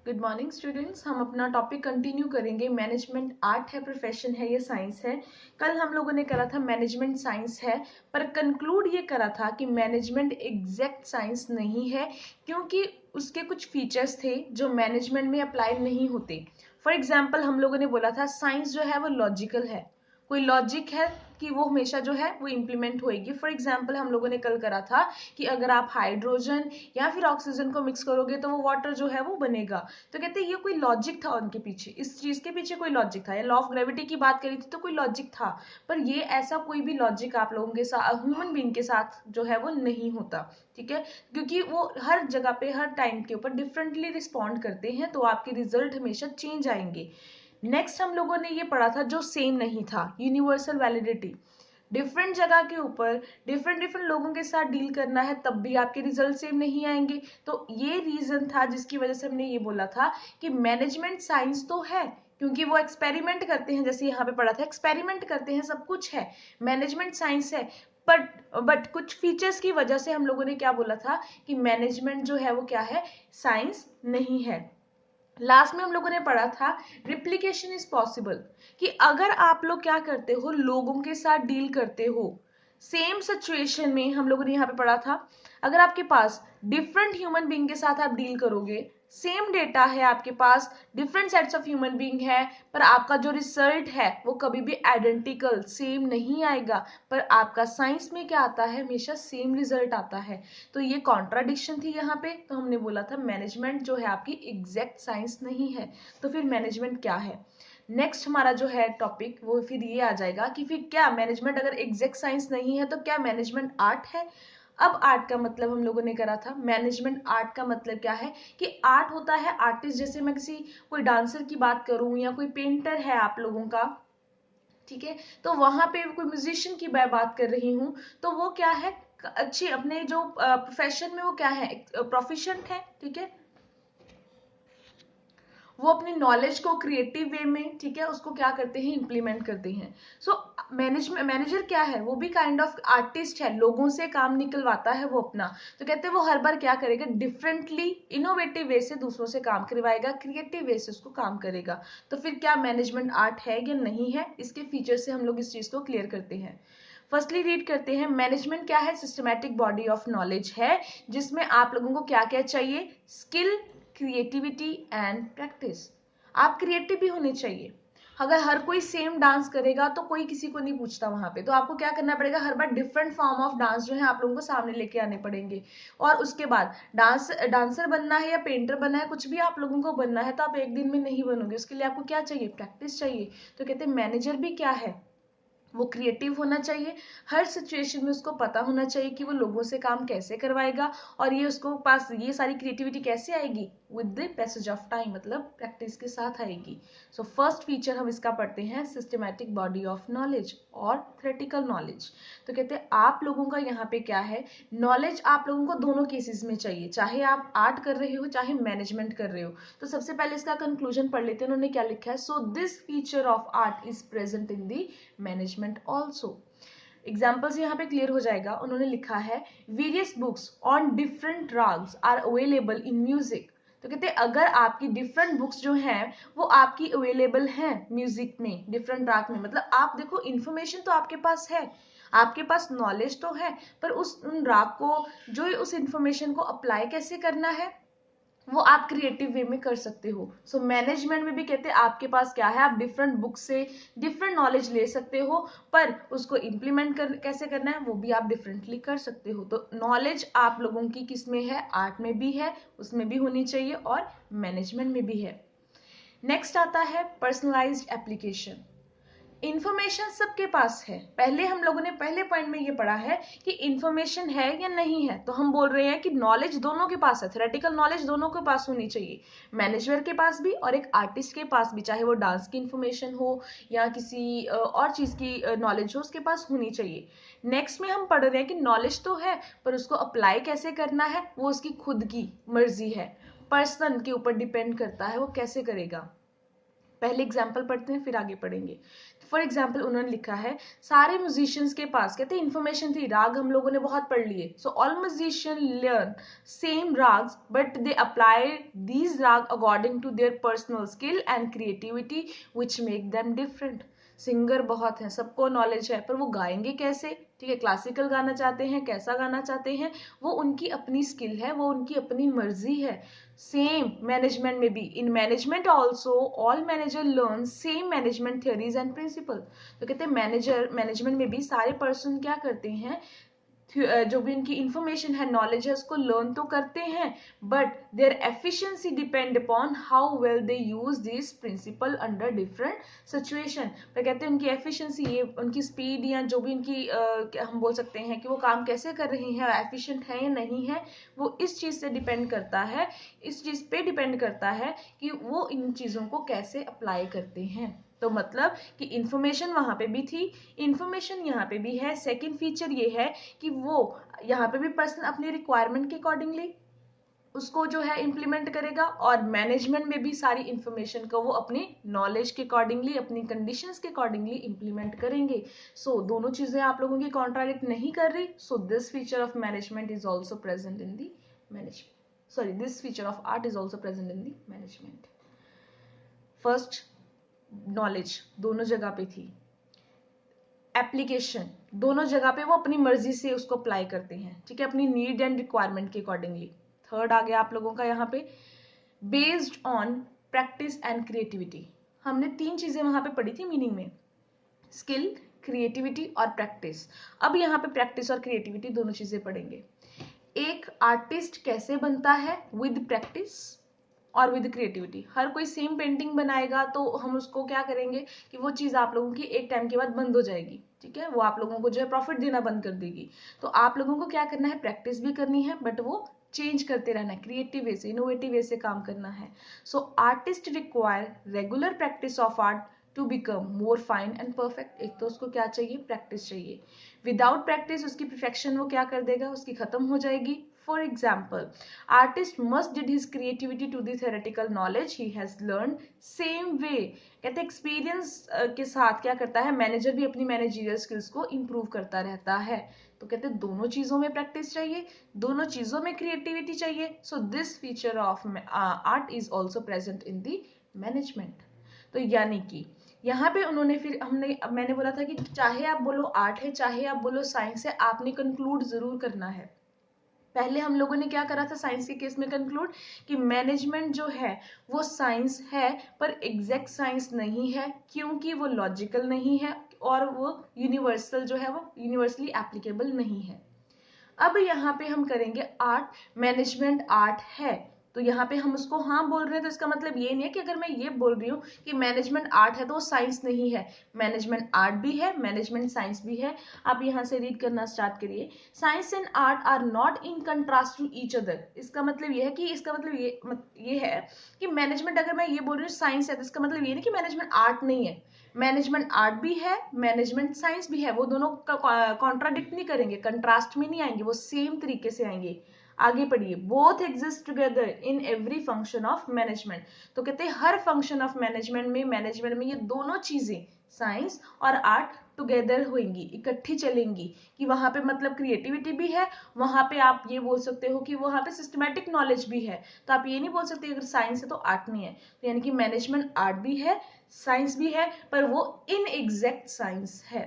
Good morning students. हम अपना topic continue करेंगे। मैनेजमेंट आर्ट है, प्रोफेशन है या साइंस है। कल हम लोगों ने करा था मैनेजमेंट साइंस है, पर कंक्लूड ये करा था कि मैनेजमेंट एग्जैक्ट साइंस नहीं है, क्योंकि उसके कुछ फीचर्स थे जो मैनेजमेंट में अप्लाई नहीं होते। फॉर एग्जाम्पल हम लोगों ने बोला था साइंस जो है वो लॉजिकल है, कोई लॉजिक है कि वो हमेशा जो है वो इम्प्लीमेंट होएगी। फॉर एग्जाम्पल हम लोगों ने कल करा था कि अगर आप हाइड्रोजन या फिर ऑक्सीजन को मिक्स करोगे तो वो वाटर जो है वो बनेगा। तो कहते हैं ये कोई लॉजिक था उनके पीछे, इस चीज के पीछे कोई लॉजिक था। या लॉ ऑफ ग्रेविटी की बात करी थी तो कोई लॉजिक था, पर ये ऐसा कोई भी लॉजिक आप लोगों के साथ, ह्यूमन बीइंग के साथ जो है वो नहीं होता। ठीक है, क्योंकि वो हर जगह पे हर टाइम के ऊपर डिफरेंटली रिस्पॉन्ड करते हैं, तो आपके रिजल्ट हमेशा चेंज आएंगे। नेक्स्ट हम लोगों ने ये पढ़ा था जो सेम नहीं था, यूनिवर्सल वैलिडिटी। डिफरेंट जगह के ऊपर डिफरेंट डिफरेंट लोगों के साथ डील करना है, तब भी आपके रिजल्ट सेम नहीं आएंगे। तो ये रीजन था जिसकी वजह से हमने ये बोला था कि मैनेजमेंट साइंस तो है, क्योंकि वो एक्सपेरिमेंट करते हैं, जैसे यहाँ पे पढ़ा था एक्सपेरिमेंट करते हैं, सब कुछ है, मैनेजमेंट साइंस है। बट कुछ फीचर्स की वजह से हम लोगों ने क्या बोला था कि मैनेजमेंट जो है वो क्या है, साइंस नहीं है। लास्ट में हम लोगों ने पढ़ा था रिप्लिकेशन इज पॉसिबल, कि अगर आप लोग क्या करते हो, लोगों के साथ डील करते हो सेम सिचुएशन में। हम लोगों ने यहाँ पे पढ़ा था अगर आपके पास डिफरेंट ह्यूमन बीइंग के साथ आप डील करोगे, सेम डेटा है आपके पास, different sets of human being है, पर आपका जो रिजल्ट है वो कभी भी आइडेंटिकल सेम नहीं आएगा। पर आपका साइंस में क्या आता है, हमेशा सेम रिजल्ट आता है। तो ये कॉन्ट्राडिक्शन थी यहाँ पे, तो हमने बोला था मैनेजमेंट जो है आपकी एग्जैक्ट साइंस नहीं है। तो फिर मैनेजमेंट क्या है? नेक्स्ट हमारा जो है टॉपिक वो फिर ये आ जाएगा कि फिर क्या मैनेजमेंट अगर एग्जैक्ट साइंस नहीं है तो क्या मैनेजमेंट आर्ट है? अब आर्ट का मतलब हम लोगों ने करा था, मैनेजमेंट आर्ट का मतलब क्या है कि आर्ट होता है आर्टिस्ट। जैसे मैं किसी कोई डांसर की बात करूं या कोई पेंटर है आप लोगों का, ठीक है, तो वहां पे कोई म्यूजिशियन की मैं बात कर रही हूँ, तो वो क्या है, अच्छी अपने जो प्रोफेशन में वो क्या है, प्रोफिशिएंट है। ठीक है, वो अपनी नॉलेज को क्रिएटिव वे में, ठीक है, उसको क्या करते हैं, इंप्लीमेंट करते हैं। सो मैनेजर क्या है, वो भी काइंड ऑफ आर्टिस्ट है, लोगों से काम निकलवाता है वो अपना। तो कहते हैं वो हर बार क्या करेगा, डिफरेंटली इनोवेटिव वे से दूसरों से काम करवाएगा, क्रिएटिव वे से उसको काम करेगा। तो फिर क्या मैनेजमेंट आर्ट है या नहीं है, इसके फीचर से हम लोग इस चीज को क्लियर करते हैं। फर्स्टली रीड करते हैं, मैनेजमेंट क्या है, सिस्टमैटिक बॉडी ऑफ नॉलेज है, जिसमें आप लोगों को क्या क्या चाहिए, स्किल, क्रिएटिविटी एंड प्रैक्टिस। आप क्रिएटिव भी होने चाहिए। अगर हर कोई सेम डांस करेगा तो कोई किसी को नहीं पूछता वहां पे, तो आपको क्या करना पड़ेगा, हर बार डिफरेंट फॉर्म ऑफ डांस जो है आप लोगों को सामने लेके आने पड़ेंगे। और उसके बाद डांसर बनना है या पेंटर बनना है, कुछ भी आप लोगों को बनना है, तो आप एक दिन में नहीं बनोगे, उसके लिए आपको क्या चाहिए, प्रैक्टिस चाहिए। तो कहते हैं मैनेजर भी क्या है, वो क्रिएटिव होना चाहिए, हर सिचुएशन में उसको पता होना चाहिए कि वो लोगों से काम कैसे करवाएगा, और ये उसको पास ये सारी क्रिएटिविटी कैसे आएगी, with the passage of time, मतलब प्रैक्टिस के साथ आएगी। सो फर्स्ट फीचर हम इसका पढ़ते हैं, सिस्टमैटिक बॉडी ऑफ नॉलेज और थ्योरेटिकल नॉलेज। तो कहते हैं आप लोगों का यहाँ पे क्या है, नॉलेज आप लोगों को दोनों केसेस में चाहिए, चाहे आप आर्ट कर रहे हो चाहे मैनेजमेंट कर रहे हो। तो सबसे पहले इसका कंक्लूजन पढ़ लेते हैं, उन्होंने क्या लिखा है, so this feature of art is present in the management also. Examples यहाँ पे क्लियर हो जाएगा। उन्होंने लिखा है various books on different ragas are available in music. तो कहते हैं अगर आपकी डिफरेंट बुक्स जो हैं वो आपकी अवेलेबल हैं म्यूजिक में, डिफरेंट राग में, मतलब आप देखो इन्फॉर्मेशन तो आपके पास है, आपके पास नॉलेज तो है, पर उस उन राग को, जो उस इंफॉर्मेशन को अप्लाई कैसे करना है, वो आप क्रिएटिव वे में कर सकते हो। सो मैनेजमेंट में भी कहते हैं आपके पास क्या है, आप डिफरेंट बुक से डिफरेंट नॉलेज ले सकते हो, पर उसको इम्प्लीमेंट कैसे करना है वो भी आप डिफरेंटली कर सकते हो। तो नॉलेज आप लोगों की किस में है, आर्ट में भी है, उसमें भी होनी चाहिए, और मैनेजमेंट में भी है। नेक्स्ट आता है पर्सनलाइज्ड एप्लीकेशन। इंफॉर्मेशन सबके पास है, पहले हम लोगों ने पहले पॉइंट में ये पढ़ा है कि इंफॉर्मेशन है या नहीं है, तो हम बोल रहे हैं कि नॉलेज दोनों के पास है, थ्योरेटिकल नॉलेज दोनों के पास होनी चाहिए, मैनेजर के पास भी और एक आर्टिस्ट के पास भी, चाहे वो डांस की इंफॉर्मेशन हो या किसी और चीज की नॉलेज हो, उसके पास होनी चाहिए। नेक्स्ट में हम पढ़ रहे हैं कि नॉलेज तो है, पर उसको अप्लाई कैसे करना है वो उसकी खुद की मर्जी है, पर्सन के ऊपर डिपेंड करता है वो कैसे करेगा। पहले एग्जाम्पल पढ़ते हैं फिर आगे पढ़ेंगे। फॉर एग्जाम्पल उन्होंने लिखा है सारे म्यूजिशियंस के पास कहते हैं इन्फॉर्मेशन थी, राग हम लोगों ने बहुत पढ़ लिए, so all musician learn same ragas but they apply these raga according to their personal skill and creativity which make them different. Singer बहुत हैं, सबको नॉलेज है, पर वो गाएंगे कैसे? ठीक है, क्लासिकल गाना चाहते हैं, कैसा गाना चाहते हैं, वो उनकी अपनी स्किल है, वो उनकी अपनी मर्जी है। सेम मैनेजमेंट में भी, in management also all manager learn same management theories and principle. तो कहते हैं मैनेजमेंट में भी सारे पर्सन क्या करते हैं, जो भी उनकी इंफॉर्मेशन है, नॉलेज है, उसको लर्न तो करते हैं, but their efficiency depend upon how well they use this principle under different situation. तो कहते हैं उनकी एफिशिएंसी, ये उनकी स्पीड या जो भी उनकी हम बोल सकते हैं कि वो काम कैसे कर रहे हैं, एफिशिएंट है या नहीं है, वो इस चीज से डिपेंड करता है, इस चीज पे डिपेंड करता है कि वो इन चीजों को कैसे अप्लाई करते हैं। तो मतलब कि इंफॉर्मेशन वहां पे भी थी, इंफॉर्मेशन यहाँ पे भी है। सेकंड फीचर ये है कि वो यहाँ पे भी पर्सन अपनी रिक्वायरमेंट के अकॉर्डिंगली उसको जो है इम्प्लीमेंट करेगा, और मैनेजमेंट में भी सारी इंफॉर्मेशन को वो अपनी नॉलेज के अकॉर्डिंगली, अपनी कंडीशंस के अकॉर्डिंगली इम्प्लीमेंट करेंगे। सो दोनों चीजें आप लोगों की कॉन्ट्राडिक्ट नहीं कर रही। सो this feature of management is also present in the management, sorry this feature of art is also present in the management. First, knowledge दोनों जगह पे थी, एप्लीकेशन दोनों जगह पे वो अपनी मर्जी से उसको अप्लाई करते हैं, ठीक है, अपनी नीड एंड रिक्वायरमेंट के अकॉर्डिंगली। थर्ड आ गया आप लोगों का यहाँ पे based on practice and creativity. हमने तीन चीजें वहां पे पढ़ी थी मीनिंग में, स्किल, क्रिएटिविटी और प्रैक्टिस। अब यहाँ पे प्रैक्टिस और क्रिएटिविटी दोनों चीजें पढ़ेंगे। एक आर्टिस्ट कैसे बनता है, विद प्रैक्टिस और विद क्रिएटिविटी। हर कोई सेम पेंटिंग बनाएगा तो हम उसको क्या करेंगे कि वो चीज आप लोगों की एक टाइम के बाद बंद हो जाएगी, ठीक है, वो आप लोगों को जो है प्रॉफिट देना बंद कर देगी। तो आप लोगों को क्या करना है, प्रैक्टिस भी करनी है, बट वो चेंज करते रहना है, क्रिएटिव वे से, इनोवेटिव वे से काम करना है। So artist require regular practice of art to become more fine and perfect. एक तो उसको क्या चाहिए, प्रैक्टिस चाहिए। विदाउट प्रैक्टिस उसकी परफेक्शन वो क्या कर देगा, उसकी खत्म हो जाएगी। For example, artist must did his creativity to the theoretical knowledge he has learned same way। कहते एक्सपीरियंस के साथ क्या करता है, मैनेजर भी अपनी मैनेजरियल स्किल्स को इम्प्रूव करता रहता है। तो कहते हैं दोनों चीजों में प्रैक्टिस चाहिए, दोनों चीजों में क्रिएटिविटी चाहिए। सो this feature of art is also present in the management. तो यानी कि यहाँ पे उन्होंने फिर मैंने बोला था कि चाहे आप बोलो आर्ट है, चाहे आप बोलो साइंस है, आपने कंक्लूड जरूर करना है। पहले हम लोगों ने क्या करा था साइंस के केस में कंक्लूड कि मैनेजमेंट जो है वो साइंस है, पर एग्जैक्ट साइंस नहीं है, क्योंकि वो लॉजिकल नहीं है और वो यूनिवर्सल जो है वो यूनिवर्सली एप्लीकेबल नहीं है। अब यहाँ पे हम करेंगे आर्ट, मैनेजमेंट आर्ट है, तो यहाँ पे हम उसको हाँ बोल रहे हैं, तो इसका मतलब ये नहीं है कि अगर मैं ये बोल रही हूँ कि मैनेजमेंट आर्ट है तो वो साइंस नहीं है। मैनेजमेंट आर्ट भी है, मैनेजमेंट साइंस भी है। आप यहाँ से रीड करना स्टार्ट करिए। Science and art are not in contrast to each other. इसका मतलब ये है कि इसका मतलब ये है कि मैनेजमेंट, अगर मैं ये बोल रही हूँ साइंस है, तो इसका मतलब ये नहीं कि मैनेजमेंट आर्ट नहीं है। मैनेजमेंट आर्ट भी है, मैनेजमेंट साइंस भी है, वो दोनों कॉन्ट्राडिक्ट नहीं करेंगे, कंट्रास्ट में नहीं आएंगे, वो सेम तरीके से आएंगे। आगे पढ़िए, both exist together in every function of management. तो कहते हैं हर फंक्शन ऑफ मैनेजमेंट में ये दोनों चीजें साइंस और आर्ट टुगेदर होंगी, इकट्ठी चलेंगी, कि वहां पे मतलब क्रिएटिविटी भी है, वहां पे आप ये बोल सकते हो कि वहां पे सिस्टमैटिक नॉलेज भी है। तो आप ये नहीं बोल सकते अगर साइंस है तो आर्ट नहीं है। तो यानी कि मैनेजमेंट आर्ट भी है, साइंस भी है, पर वो इन एग्जैक्ट साइंस है।